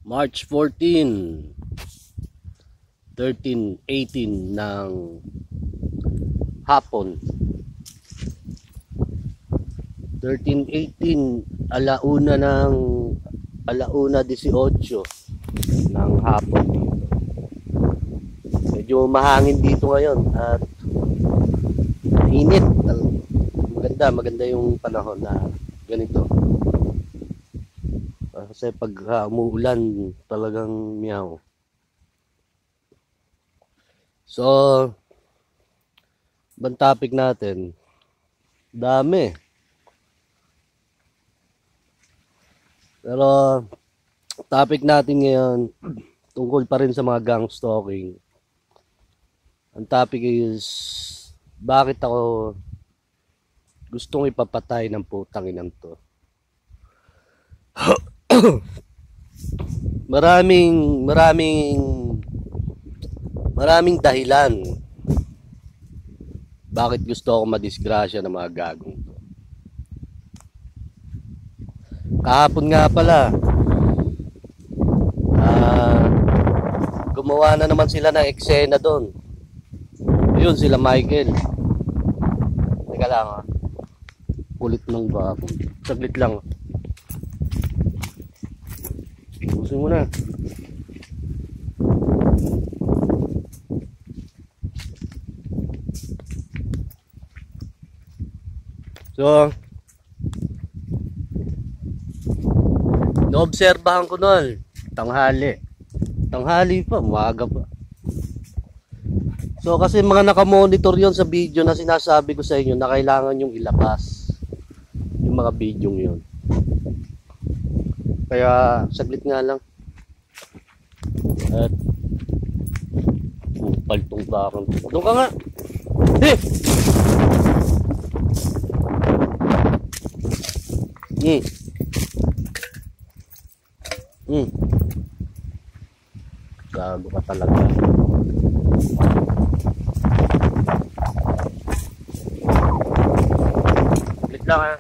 March 14, 13:18 ng hapon. 13:18, alauna 18 ng hapon dito. Medyo mahangin dito ngayon at init. Maganda yung panahon na ganito. Kasi pag umuulan talagang miyaw. So, ibang topic natin. Dami. Pero topic natin ngayon tungkol pa rin sa mga gang stalking. Ang topic is bakit ako gustong ipapatay ng putang inang to. Maraming dahilan bakit gusto ako madisgrasya ng mga gagong to. Kahapon nga pala, gumawa na naman sila ng eksena doon. Ayun sila Michael. Teka lang kulit ng bago. Saglit lang. Pusin mo na. So, naobserbahan ko nun. Tanghali pa, umaga pa. So, kasi mga nakamonitor yon sa video na sinasabi ko sa inyo na kailangan yung ilabas yung mga video yon. Kaya saglit nga lang. At paltong bakang. Doon ka nga. Gago ka talaga. Saglit lang ha.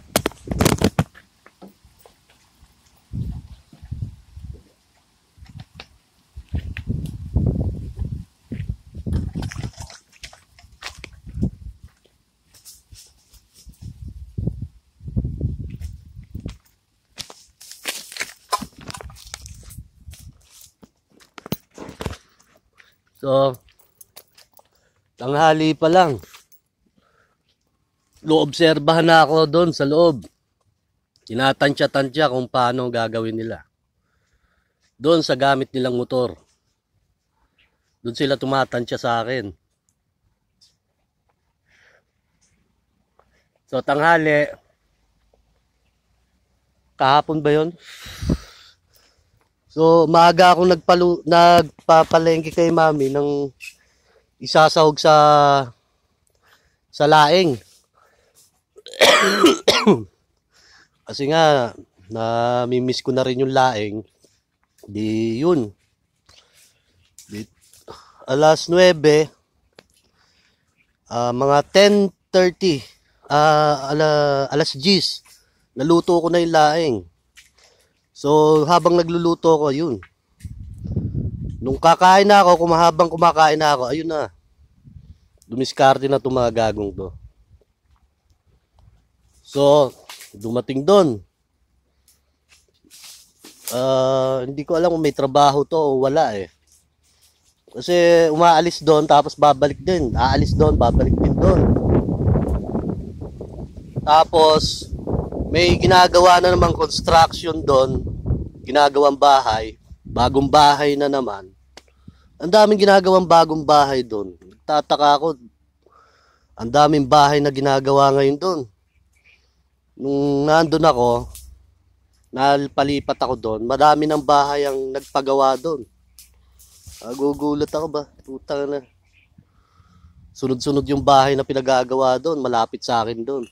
So, tanghali pa lang. Obserbahan na ako doon sa loob. Tinatansya-tansya kung paano gagawin nila. Doon sa gamit nilang motor. Doon sila tumatansya sa akin. So, tanghali. Kahapon ba yun? So, maaga akong nagpapalengke kay mami ng isasahog sa laing. Kasi nga, namimiss ko na rin yung laing. Di yun. Alas 9, mga 10:30, alas 10, naluto ko na yung laing. So, habang nagluluto ko, yun. Nung kakain na ako, habang kumakain na ako, ayun na. Dumiskarte na itong mga gagong to. So, dumating doon. Hindi ko alam kung may trabaho to o wala eh. Kasi umaalis doon, tapos babalik din. Aalis doon, babalik din doon. Tapos, may ginagawa na namang construction doon, ginagawang bahay, bagong bahay na naman. Ang daming ginagawang bagong bahay doon. Tataka ako, ang daming bahay na ginagawa ngayon doon. Nung nandun ako, nalpalipat ako doon, madami ng bahay ang nagpagawa doon. Gugulat ako ba? Putang na. Sunod-sunod yung bahay na pinagagawa doon, malapit sa akin doon.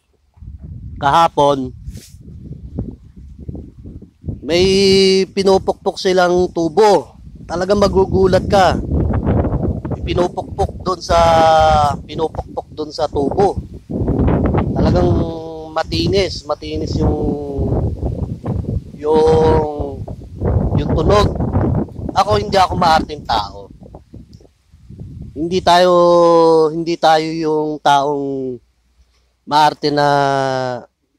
Kahapon, may pinupukpok silang tubo. Talagang magugulat ka. Pinupukpok doon sa tubo. Talagang matinis yung tunog. hindi ako maarteng tao. Hindi tayo yung taong maarte na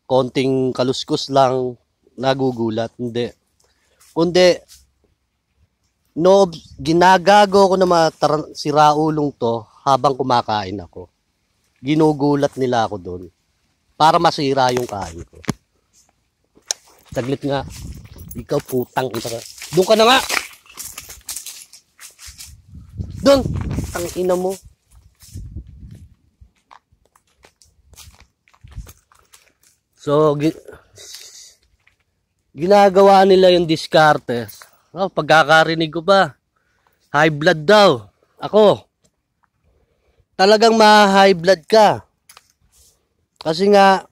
konting kaluskos lang nagugulat. Hindi. Kundi, no, ginagago ko na si Raulong to habang kumakain ako. Ginugulat nila ako doon para masira yung kain ko. Saglit nga. Ikaw putang ina ka. Doon ka na nga. Doon. Ang ina mo. So, ginagawa nila yung diskarte. Oh, pagkakarinig ko pa. High blood daw. Ako. Talagang ma-high blood ka. Kasi nga,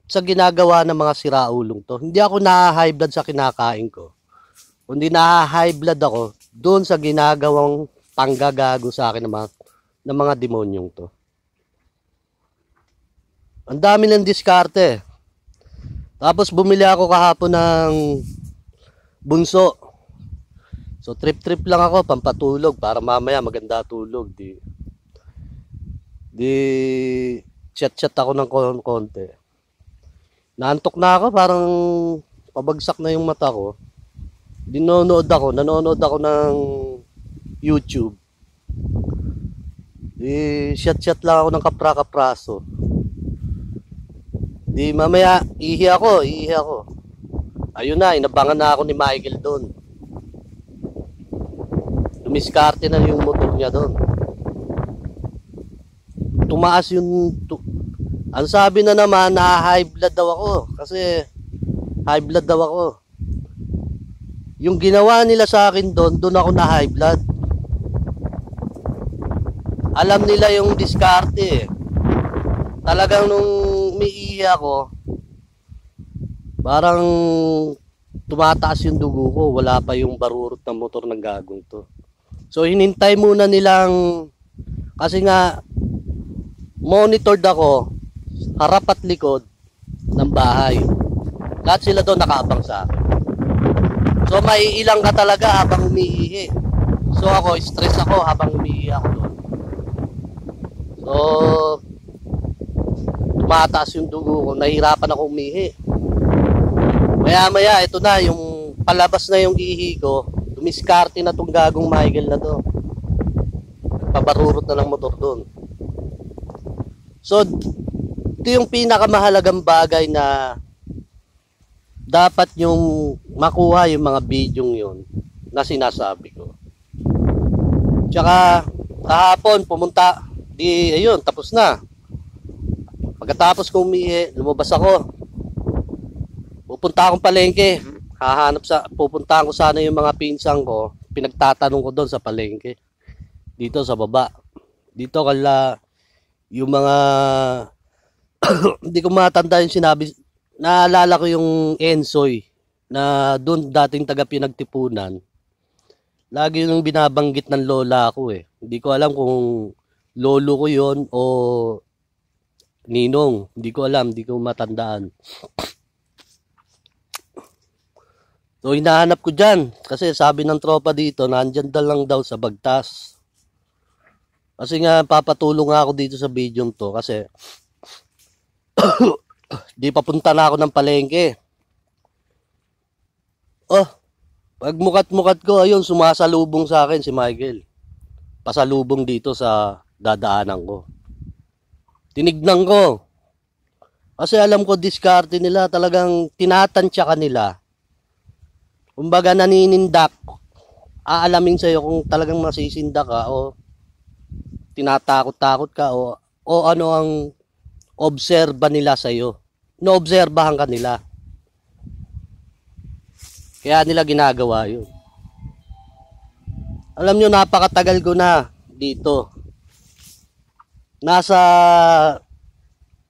sa ginagawa ng mga siraulong to, hindi ako na-high blood sa kinakain ko. Kundi na-high blood ako doon sa ginagawang panggagago sa akin ng mga demonyong to. Ang dami ng diskarte. Tapos bumili ako kahapon ng bunso. So trip-trip lang ako, pampatulog para mamaya maganda tulog. Di chat-chat ako ng konti. Naantok na ako, parang pabagsak na yung mata ko. Nanonood ako ng YouTube. Chat-chat lang ako ng kapra-kapraso. Mamaya, ihi ako. Ayun na, inabangan na ako ni Michael doon. Dumiskarte na yung motor niya doon. Tumaas yung... Ang sabi na naman na high blood daw ako. Kasi high blood daw ako. Yung ginawa nila sa akin doon ako na high blood. Alam nila yung diskarte. Talagang nung umiihi ako, parang tumataas yung dugo ko. Wala pa yung barurot ng motor ng gagong to. So hinintay muna nilang, kasi nga monitored ako harap at likod ng bahay. Lahat sila doon nakaabang sa akin. So maiilang ka talaga habang umiihi. So ako, stress ako habang umiihi ako doon. So tumataas yung dugo ko, nahihirapan ako umihi. Maya ito na, yung palabas na yung ihi ko, dumiskarte na tong gagong Michael na to. Pabarurot na ng motor doon. So ito yung pinakamahalagang bagay na dapat yung makuha yung mga bidyong yun na sinasabi ko. Tsaka kahapon pumunta, ayun, tapos na. Pagkatapos kong umihi, lumabas ako. Pupunta akong palengke. Pupuntahan ko sana yung mga pinsang ko. Pinagtatanong ko doon sa palengke. Dito sa baba. Dito kala yung mga hindi ko matanda yung sinabi. Naalala ko yung Ensoy na doon dating taga Pinagtipunan. Lagi yung binabanggit ng lola ko eh. Hindi ko alam kung lolo ko yon o ninong. Hindi ko alam, hindi ko matandaan. So hinahanap ko dyan. Kasi sabi ng tropa dito, nandyan lang daw sa Bagtas. Kasi nga papatulong nga ako dito sa video to. Kasi di papunta na ako ng palengke. Oh, pag mukat-mukat ko, ayun, sumasalubong sa akin si Michael. Pasalubong dito sa dadaanan ko. Tinignan ko. Kasi alam ko diskarte nila, talagang tinatansya ka nila. Kumbaga naninindak. Aalamin sa'yo kung talagang masisindak ka o tinatakot-takot ka o ano ang obserba nila sa'yo. Noobserbahan ka nila. Kaya nila ginagawa yun. Alam nyo, napakatagal ko na dito.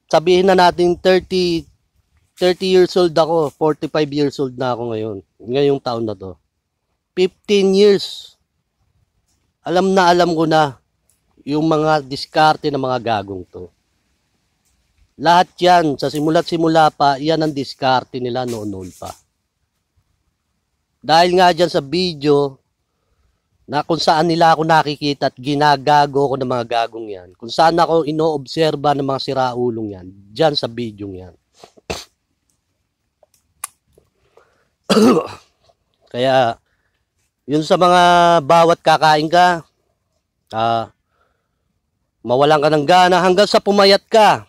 Sabihin na natin 30 years old ako, 45 years old na ako ngayon. Ngayong taon na to. 15 years. Alam ko na yung mga diskarte ng mga gagong to. Lahat yan, sa simula't simula pa, yan ang diskarte nila noon pa. Dahil nga dyan sa video na kung saan nila ako nakikita at ginagago ko ng mga gagong yan. Kung saan ako inoobserba ng mga siraulong yan. Dyan sa video yan. Kaya, yun sa mga bawat kakain ka, mawalan ka ng gana hanggang sa pumayat ka.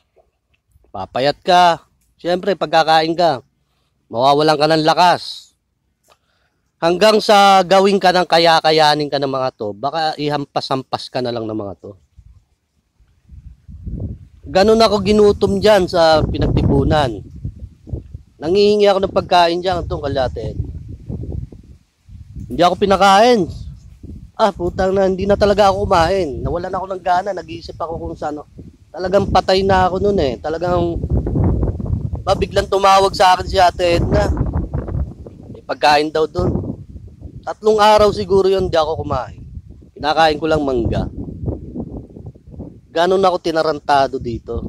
Papayat ka. Siyempre, pagkakain ka, mawawalan ka ng lakas. Hanggang sa gawin ka ng kaya-kayanin ka ng mga to, baka ihampas-hampas ka na lang ng mga to. Ganun ako ginutom dyan sa pinagtipunan. Nangihingi ako ng pagkain dyan itong kalatin. Hindi ako pinakain. Putang na, hindi na talaga ako kumain. Nawalan ako ng gana, nag-iisip ako kung saan. Talagang patay na ako nun eh. Talagang biglang tumawag sa akin si Ate Edna. May pagkain daw dun. 3 araw siguro yun, hindi ako kumain. Kinakain ko lang mangga. Ganon ako tinarantado dito.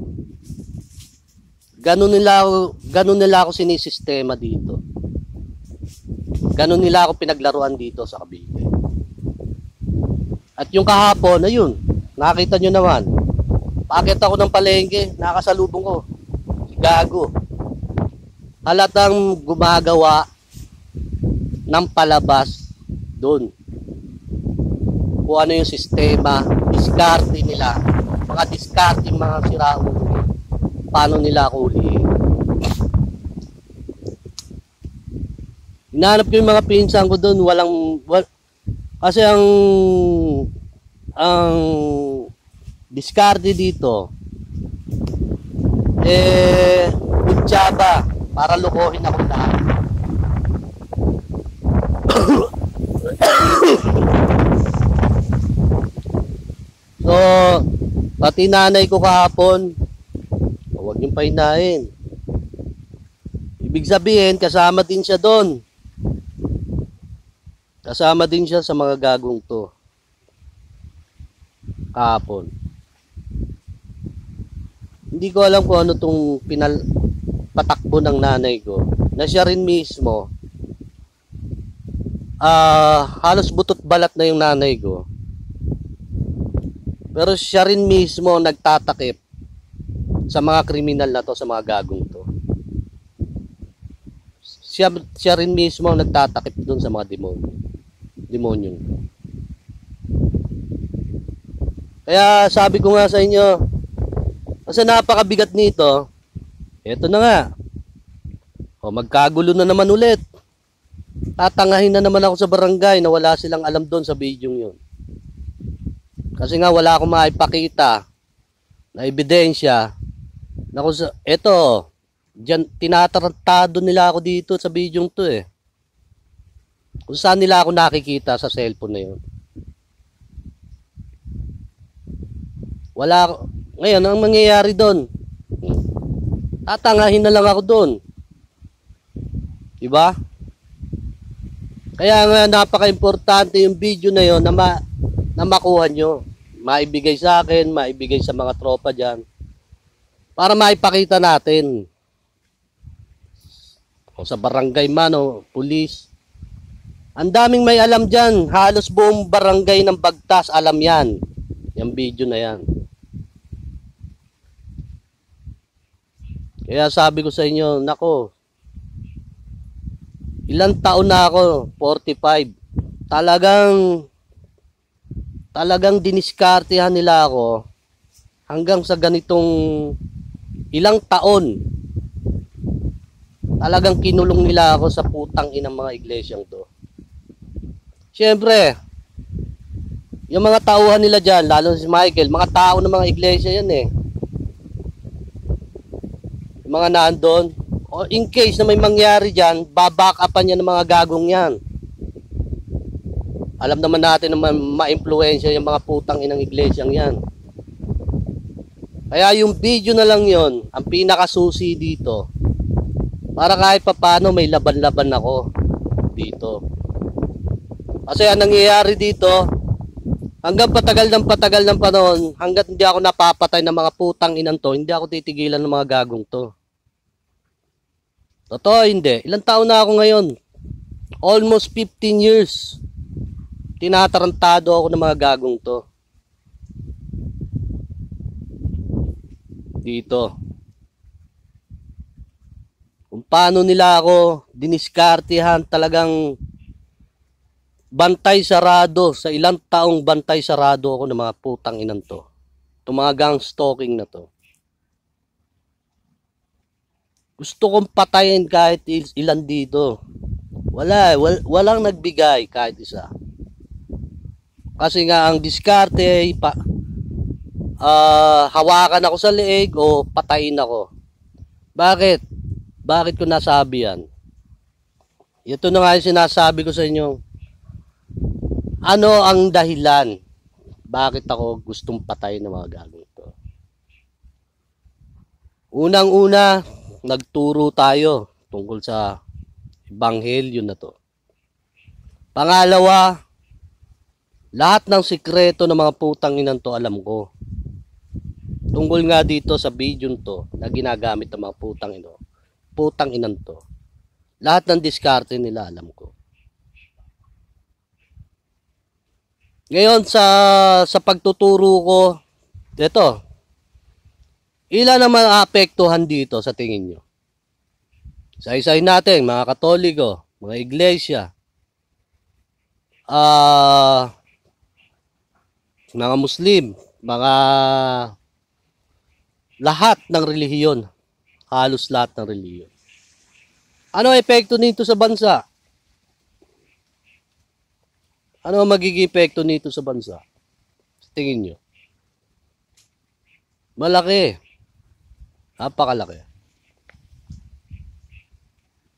Ganon nila ako sinisistema dito. Ganon nila ako pinaglaruan dito sa Cavite. At yung kahapon, ayun, nakita nyo naman. Paakit ako ng palengke, nakasalubong ko. Si Gago. Halatang gumagawa ng palabas doon. Kung ano yung sistema, diskarte nila. Mga diskarte, mga siraulo. Paano nila ako ulihin. Hinahanap ko yung mga pinsan ko doon, kasi ang diskarte dito kutsaba para lukohin ako lahat. So, pati nanay ko kahapon, huwag niyong pahinahin. Ibig sabihin, kasama din siya doon. Kasama din siya sa mga gagong to. Kahapon. Hindi ko alam kung ano tong patakbo ng nanay ko. Na siya rin mismo, halos butot balat na yung nanay ko. Pero siya rin mismo nagtatakip sa mga kriminal na to, sa mga gagong to. Siya rin mismo nagtatakip dun sa mga demonyong. Kaya sabi ko nga sa inyo, kasi napakabigat nito, eto na nga. Magkagulo na naman ulit. Tatangahin na naman ako sa barangay na wala silang alam doon sa video yun. Kasi nga wala akong maipakita na ebidensya na kung eto, dyan, tinatarantado nila ako dito sa video to eh. Kung saan nila ako nakikita sa cellphone na yun. Wala, ngayon, ang mangyayari doon, tatangahin na lang ako doon. Diba? Kaya nga napaka-importante yung video na yun na makuha nyo. Maibigay sa akin, maibigay sa mga tropa dyan. Para maipakita natin. O sa barangay man o pulis. Ang daming may alam dyan. Halos buong barangay ng Bagtas alam yan. Yung video na yan. Kaya sabi ko sa inyo, nako, ilang taon na ako? 45. Talagang diniskartehan nila ako hanggang sa ganitong ilang taon. Talagang kinulong nila ako sa putang inang mga iglesyang to. Siyempre, yung mga tauhan nila dyan, lalo si Michael, mga tao ng mga iglesia yan eh. Yung mga naandun, o in case na may mangyari dyan, baback upan yan ng mga gagong yan. Alam naman natin na ma-influensya yung mga putang inang iglesyang yan. Kaya yung video na lang yon ang pinakasusi dito. Para kahit papano may laban-laban ako dito. Kasi ang nangyayari dito, hanggang patagal ng panahon, hanggat hindi ako napapatay ng mga putang inang to, hindi ako titigilan ng mga gagong to. Totoo, hindi. Ilang taon na ako ngayon? Almost 15 years. Tinatarantado ako ng mga gagong to. Dito. Kung paano nila ako diniskartihan, talagang bantay sarado. Sa ilang taong bantay sarado ako ng mga putang inan to. Itong mga gang stalking na to. Gusto kong patayin kahit ilan dito. Walang nagbigay kahit isa. Kasi nga ang diskarte, hawakan ako sa leeg o patayin ako. Bakit? Bakit ko nasabi yan? Ito na nga yung sinasabi ko sa inyo. Ano ang dahilan? Bakit ako gustong patayin ng mga gagawin ito? Unang-una, nagturo tayo tungkol sa ebanghelyo na to. Pangalawa, lahat ng sikreto ng mga putang inan to alam ko. Tungkol nga dito sa video to na ginagamit ng mga putang inan to. Lahat ng diskarte nila alam ko. Ngayon sa pagtuturo ko, ito, ilan naman apektuhan dito sa tingin nyo? Isa-isahin natin, mga Katoliko, mga iglesia, mga Muslim, mga lahat ng relihiyon, halos lahat ng relihiyon. Ano ang epekto nito sa bansa? Ano ang magiging epekto nito sa bansa? Tingin nyo. Malaki. Napakalaki.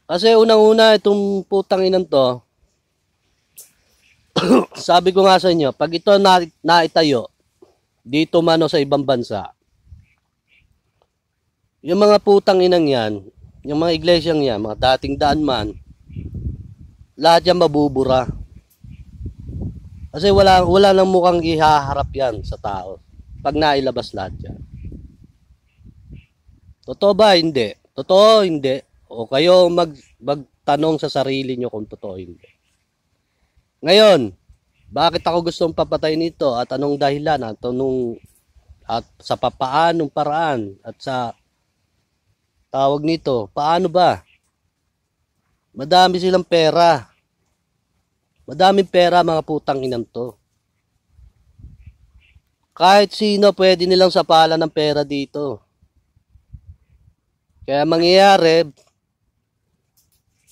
Kasi unang-una itong putang inan to, sabi ko nga sa inyo, pag ito naitayo, dito man o sa ibang bansa, yung mga putang inang yan, yung mga iglesyang yan, mga dating daan man, lahat yan mabubura. Kasi wala nang mukhang ihaharap yan sa tao pag nailabas lahat yan. Totoo ba? Hindi. Totoo? Hindi. O kayo magtanong sa sarili nyo kung totoo hindi. Ngayon, bakit ako gustong papatay nito at anong dahilan at sa papaanong paraan at sa tawag nito, paano ba? Madami silang pera. Madaming pera mga putang inan to. Kahit sino pwede nilang sapalan ng pera dito. Kaya mangyayari,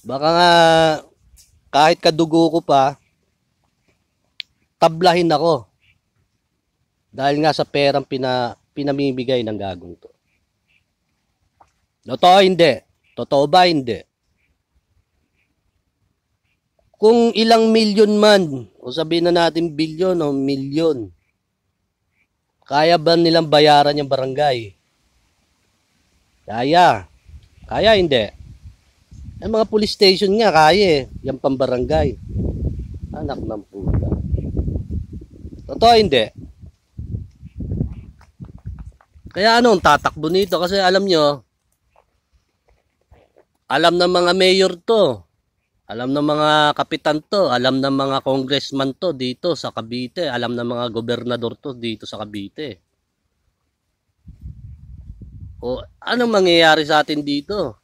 baka nga kahit kadugo ko pa, tablahin ako. Dahil nga sa perang pinamimigay ng gagong to. Totoo hindi? Totoo ba hindi? Kung ilang milyon man, o sabihin na natin bilyon o milyon, kaya ba nilang bayaran yung barangay? Kaya. Kaya hindi. Yung mga police station nga, kaya yung pambarangay. Anak ng puta. Totoo hindi? Kaya anong tatakbo nito? Kasi alam nyo, alam ng mga mayor to. Alam ng mga kapitan to, alam ng mga congressman to dito sa Cavite, alam ng mga gobernador to dito sa Cavite. O anong mangyayari sa atin dito?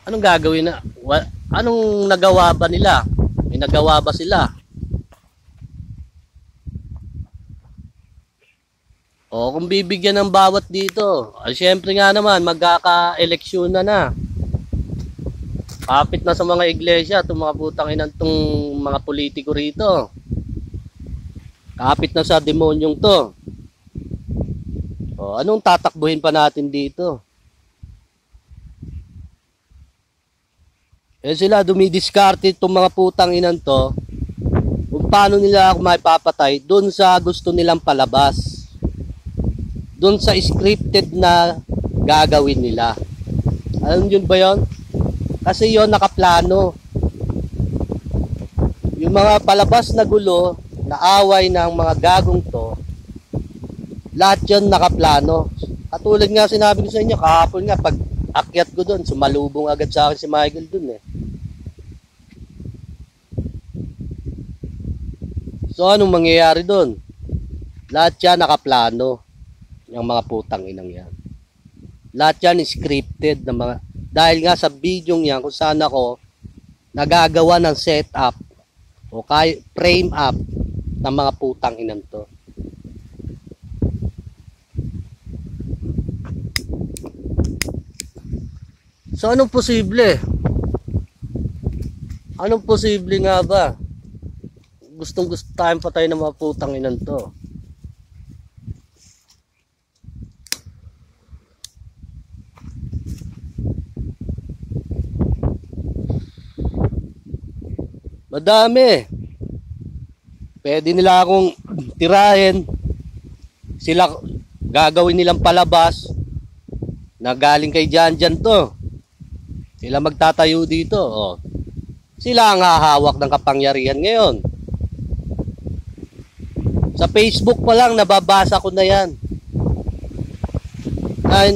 Anong gagawin na? Anong nagawa ba nila? May nagawa ba sila? O kung bibigyan ng bawat dito, syempre nga naman, magkaka-eleksyon na. Kapit na sa mga iglesia, itong mga putang inan itong mga politiko rito. Kapit na sa demonyong to. O anong tatakbuhin pa natin dito? Eh sila dumidiskarte itong mga putang inan to, kung paano nila ako maipapatay doon sa gusto nilang palabas. Doon sa scripted na gagawin nila. Alam yun ba yun? Kasi yun nakaplano. Yung mga palabas na gulo, na away ng mga gagong to, lahat yun nakaplano. Katulad nga sinabi ko sa inyo, kahapon nga, pag akyat ko doon, sumalubong agad sa akin si Michael doon eh. So anong mangyayari doon? Lahat yan nakaplano, yung mga putang inang yan. Lahat yan scripted na mga, dahil nga sa video yan kung saan ako nagagawa ng setup o frame up ng mga putang inang to. So anong posible? Anong posible nga ba? Gustong gusto tayong patay ng mga putang inang to. Madami. Pwede nila akong tirahin. Sila gagawin nilang palabas na galing kay Janjan to. Sila magtatayo dito. Oh. Sila ang hahawak ng kapangyarihan ngayon. Sa Facebook pa lang nababasa ko na yan.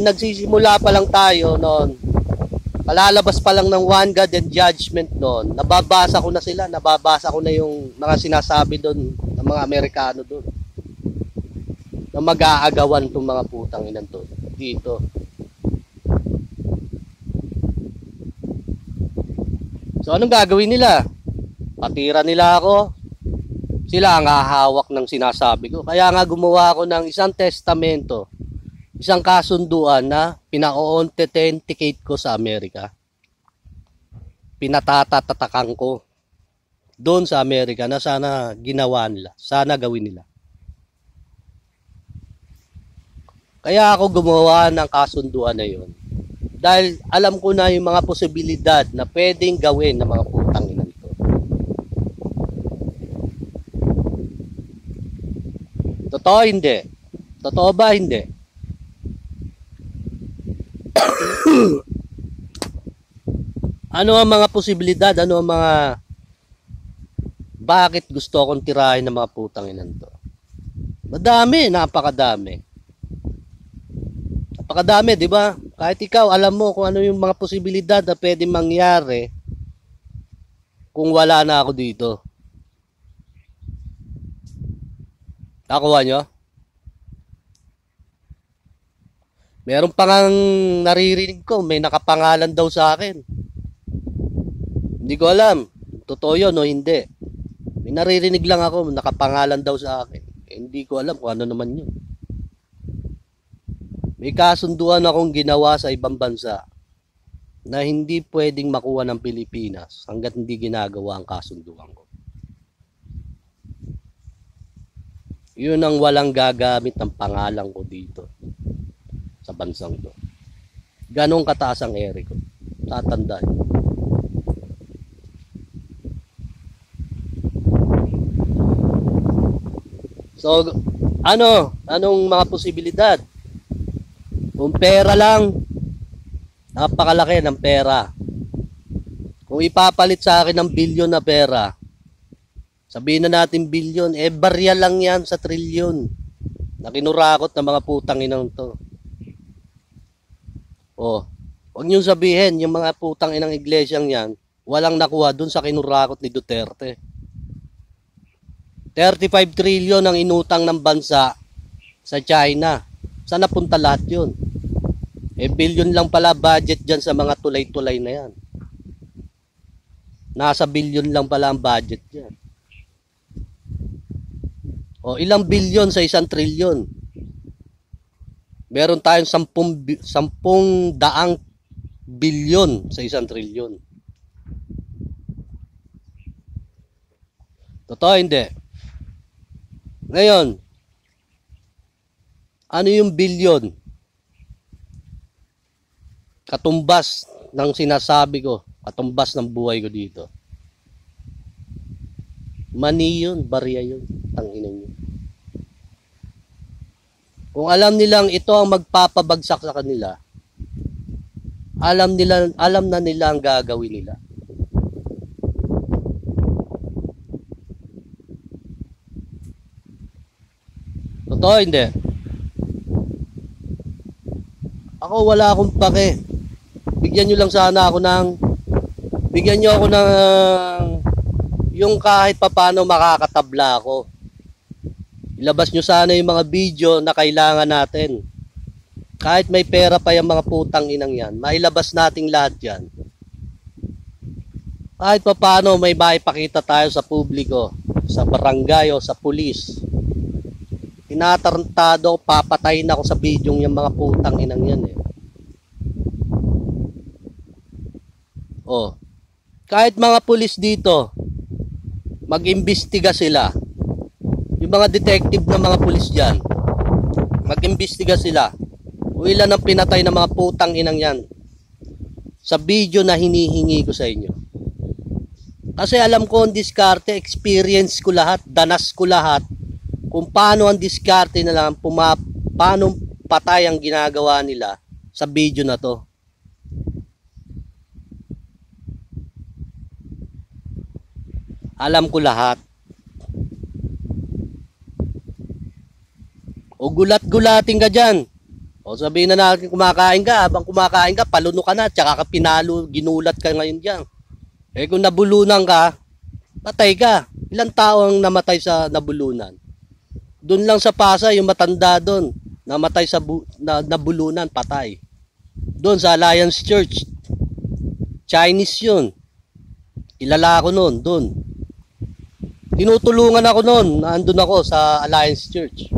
Nagsisimula pa lang tayo noon. Palalabas pa lang ng One God and Judgment noon. Nababasa ko na sila. Nababasa ko na yung mga sinasabi doon ng mga Amerikano doon. Na mag-aagawan itong mga putang inan to dito. So anong gagawin nila? Patira nila ako. Sila ang hahawak ng sinasabi ko. Kaya nga gumawa ako ng isang testamento, isang kasunduan na pina-authenticate ko sa Amerika. Pinatatatakan ko doon sa Amerika na sana ginawa nila, sana gawin nila. Kaya ako gumawa ng kasunduan na yun. Dahil alam ko na yung mga posibilidad na pwedeng gawin ng mga putang ina nito. Totoo hindi? Totoo ba hindi? Ano ang mga posibilidad? Ano ang mga bakit gusto akong tirahin ng mga putang ina nito? Madami, napakadami. Napakadami, di ba? Kahit ikaw, alam mo kung ano yung mga posibilidad na pwede mangyari kung wala na ako dito. Nakuha nyo? Meron pa ngang naririnig ko, may nakapangalan daw sa akin. Hindi ko alam, totoo yun o hindi. May naririnig lang ako, nakapangalan daw sa akin. Hindi ko alam kung ano naman yun. May kasunduan akong ginawa sa ibang bansa na hindi pwedeng makuha ng Pilipinas hanggat hindi ginagawa ang kasunduan ko. Yun ang walang gagamit ng pangalan ko dito sa bansang to. Ganong kataas ang ere ko. Tatandaan. So, anong mga posibilidad? Kung pera lang, napakalaki ng pera. Kung ipapalit sa akin ng bilyon na pera, sabihin na natin bilyon, barya lang yan sa trilyon na kinurakot ng mga putang inang to. Oh, huwag niyong sabihin, yung mga putang inang iglesyang yan, walang nakuha dun sa kinurakot ni Duterte. 35 trilyon ang inutang ng bansa sa China. Saan napunta lahat yun? Bilyon lang pala budget dyan sa mga tulay-tulay na yan. Nasa bilyon lang pala ang budget dyan. O ilang bilyon sa 1 trilyon? Meron tayong 10 daang bilyon sa 1 trilyon. Totoo hindi? Ngayon, ano yung bilyon? Katumbas ng sinasabi ko, katumbas ng buhay ko dito. Mani yun, barya yun, tanginin yun. Kung alam nilang ito ang magpapabagsak sa kanila, alam na nila ang gagawin nila. Totoo hindi? Ako wala akong pake bigyan nyo lang sana ako ng, bigyan nyo ako ng, yung kahit papano makakatabla ako. Ilabas nyo sana yung mga video na kailangan natin. Kahit may pera pa yung mga putang inang yan, mailabas nating lahat yan. Kahit papano may maipakita tayo sa publiko, sa barangay o sa pulis. Tinatarantado, papatayin ako sa video yung mga putang inang yan eh. Oh. Kahit mga pulis dito, mag-imbestiga sila. Yung mga detective na mga pulis dyan, mag-imbestiga sila. O ilan ang pinatay ng mga putang inang yan sa video na hinihingi ko sa inyo. Kasi alam ko ang diskarte, experience ko lahat, danas ko lahat, kung paano ang diskarte na lang, paano patay ang ginagawa nila sa video na to. Alam ko lahat. O gulat-gulating ka dyan. O sabihin na natin kumakain ka, habang kumakain ka, paluno ka na, tsaka ka pinalo, ginulat ka ngayon dyan. Eh kung nabulunan ka, patay ka. Ilang tao ang namatay sa nabulunan? Doon lang sa Pasay, yung matanda doon, namatay sa nabulunan, patay. Doon sa Alliance Church. Chinese yun. Kilala ko noon, doon. Tinutulungan ako noon, naandun ako sa Alliance Church.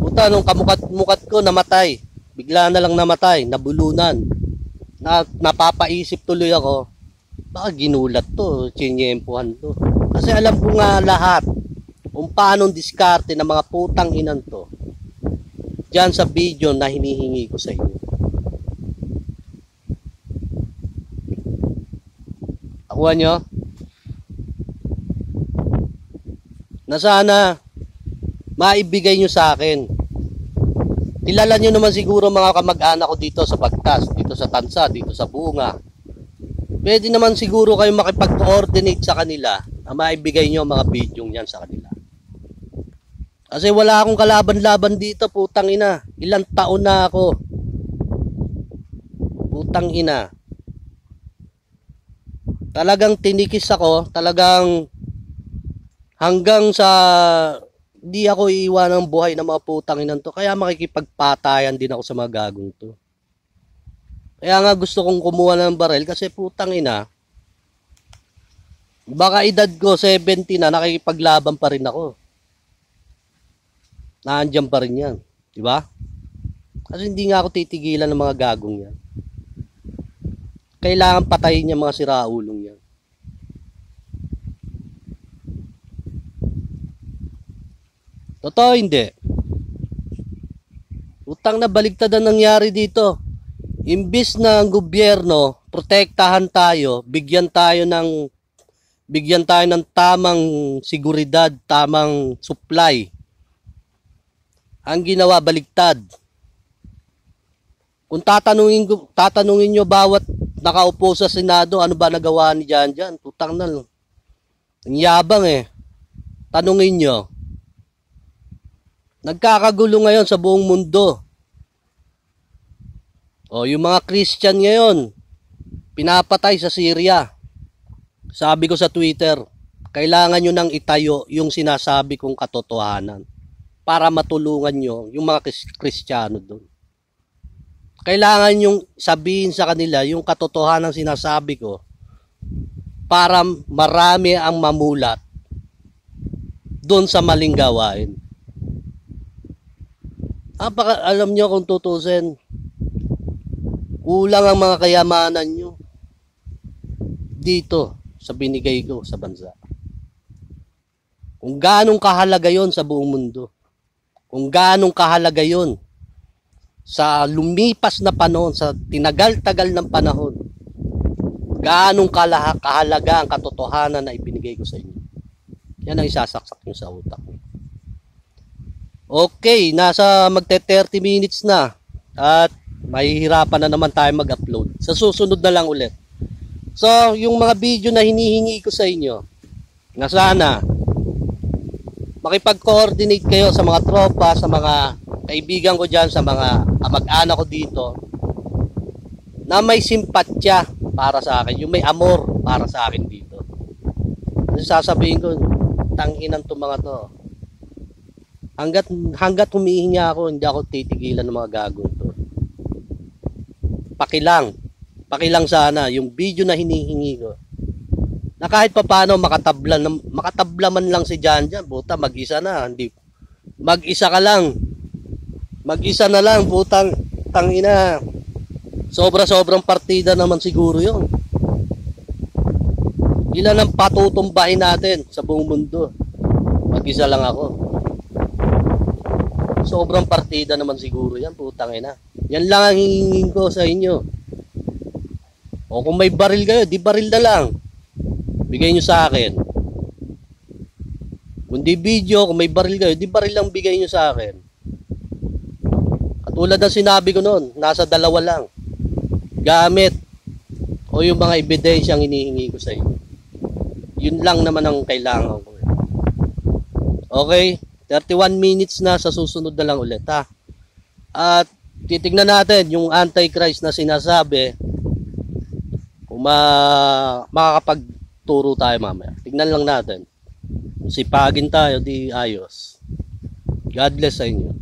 Puta, nung kamukat-mukat ko, namatay. Bigla na lang namatay, nabulunan. Napapaisip tuloy ako, baka ginulat to, chinyempuhan to. Kasi alam ko nga lahat kung paano diskarte ng mga putang inan to dyan sa video na hinihingi ko sa inyo. Nakuha nyo? Na sana maibigay nyo sa akin. Kilala nyo naman siguro mga kamag-anak ko dito sa Bagtas, dito sa Tansa, dito sa Bunga. Pwede naman siguro kayo makipag-coordinate sa kanila na maibigay nyo mga video yan sa kanila. Kasi wala akong kalaban-laban dito, putang ina. Ilang taon na ako. Putang ina. Talagang tinikis ako, talagang hanggang sa di ako iiwan ng buhay ng mga putang inan to. Kaya makikipagpatayan din ako sa mga gagong to. Kaya nga gusto kong kumuha ng barel kasi putang ina. Baka edad ko 70 na, nakikipaglaban pa rin ako. Naandyan pa rin yan. Diba? Kasi hindi nga ako titigilan ng mga gagong yan. Kailangan patayin niya mga siraulong yan. Totoo hindi. Utang na baligtad ang nangyari dito. Imbis na ang gobyerno protektahan tayo, bigyan tayo ng tamang seguridad, tamang supply. Ang ginawa baligtad. Kung tatanungin nyo bawat nakaupo sa Senado, ano ba nagawa ni Janjan? Putang na. Ang yabang eh. Tanungin nyo. Nagkakagulo ngayon sa buong mundo. O, yung mga Christian ngayon, pinapatay sa Syria. Sabi ko sa Twitter, kailangan nyo nang itayo yung sinasabi kong katotohanan para matulungan nyo yung mga Kristiyano doon. Kailangan nyo sabihin sa kanila yung katotohanan sinasabi ko para marami ang mamulat doon sa maling gawain. Alam nyo kung tutusin, kulang ang mga kayamanan nyo dito sa binigay ko sa bansa. Kung gaanong kahalaga yon sa buong mundo, kung gaanong kahalaga yon sa lumipas na panahon, sa tinagal-tagal ng panahon, gaanong kahalaga ang katotohanan na ibinigay ko sa inyo. Yan ang isasaksak nyo sa utak. Okay, nasa magte-30 minutes na at mahihirapan na naman tayo mag-upload. Sa susunod na lang ulit. So, yung mga video na hinihingi ko sa inyo, na sana makipag-coordinate kayo sa mga tropa, sa mga kaibigan ko dyan, sa mga kamag-anak ko dito, na may simpatya para sa akin, yung may amor para sa akin dito. Kasi sasabihin ko, tanginan to mga to. Hanggat humihingi ako, hindi ako titigilan ng mga gagong to. Pakilang sana yung video na hinihingi ko. Na kahit papaano makatabla man lang si Jan Jan, puta, mag-isa na, hindi. Mag-isa ka lang. Mag-isa na lang, putang tangina. Sobra-sobrang partida naman siguro 'yon. Ilan ang patutumbahin natin sa buong mundo? Mag-isa lang ako. Sobrang partida naman siguro 'yan, putang ina. Yan lang ang hihingin ko sa inyo. O kung may baril kayo, di baril na lang. Bigay nyo sa akin. Kung di video, kung may baril kayo, di baril lang bigay nyo sa akin. Katulad ng sinabi ko noon, nasa 2 lang. Gamit o yung mga ebidensyang hinihingi ko sa inyo. Yun lang naman ang kailangan ko. Okay, 31 minutes na, sa susunod na lang ulit ha. At titignan natin yung Antichrist na sinasabi, kung makakapagturo tayo mamaya. Tignan lang natin. Sipagin tayo, di ayos. God bless sa inyo.